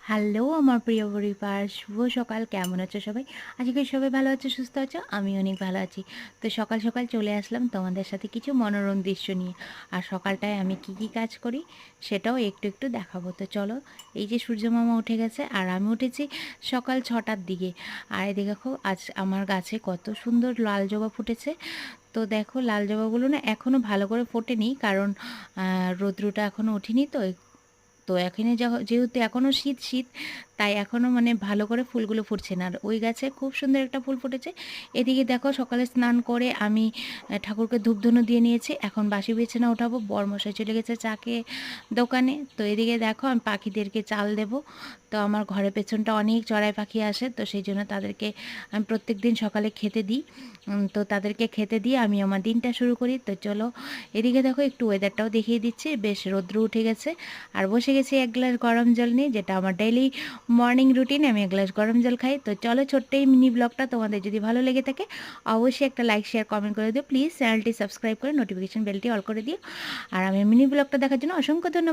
Hello আমার প্রিয় পরিবার, শুভ সকাল। কেমন আছো সবাই? আশা করি সবাই ভালো আছো, সুস্থ আছো। আমি অনেক ভালো আছি। তো সকাল, সকাল চলে আসলাম তোমাদের সাথে কিছু মনোরম দৃশ্য নিয়ে। আর সকালটায় আমি কি কাজ করি সেটাও একটু, একটু দেখাবো। তো চলো, এই যে সূর্যমামা উঠে গেছে আর আমি উঠেছি সকাল ৬টার দিকে। আর এদিকে দেখো আজ আমার গাছে কত সুন্দর লাল জবা ফুটেছে। তো দেখো লাল জবাগুলো না এখনও ভালো করে ফোটেনি, কারণ রৌদ্রটা এখনও ওঠেনি তো। তো এখানে যেহেতু এখনও শীত শীত, তাই এখনও মানে ভালো করে ফুলগুলো ফুটছে না। আর ওই গাছে খুব সুন্দর একটা ফুল ফুটেছে। এদিকে দেখো সকালে স্নান করে আমি ঠাকুরকে ধূপধুনো দিয়ে নিয়েছি। এখন বাসি বিছানা উঠাবো। বরমশাই চলে গেছে চাকে দোকানে। তো এদিকে দেখো আমি পাখিদেরকে চাল দেব। তো আমার ঘরের পেছনটা অনেক চড়াই পাখি আসে, তো সেই জন্য তাদেরকে আমি প্রত্যেক দিন সকালে খেতে দিই। তো তাদেরকে খেতে দিয়ে আমি আমার দিনটা শুরু করি। তো চলো, এদিকে দেখো একটু ওয়েদারটাও দেখিয়ে দিচ্ছি। বেশ রৌদ্র উঠে গেছে। আর বসে গেছি এক গ্লাস গরম জল নিয়ে, যেটা আমার ডেইলি মর্নিং রুটিন। আমি এক গ্লাস গরম জল খাই। তো চলো, ছোট্ট এই মিনি ব্লগটা তোমাদের যদি ভালো লেগে থাকে অবশ্যই একটা লাইক শেয়ার কমেন্ট করে দিও। প্লিজ চ্যানেলটি সাবস্ক্রাইব করে নোটিফিকেশন বেলটি অল করে দিও। আর আমি মিনি ব্লগটা দেখার জন্য অসংখ্য ধন্যবাদ।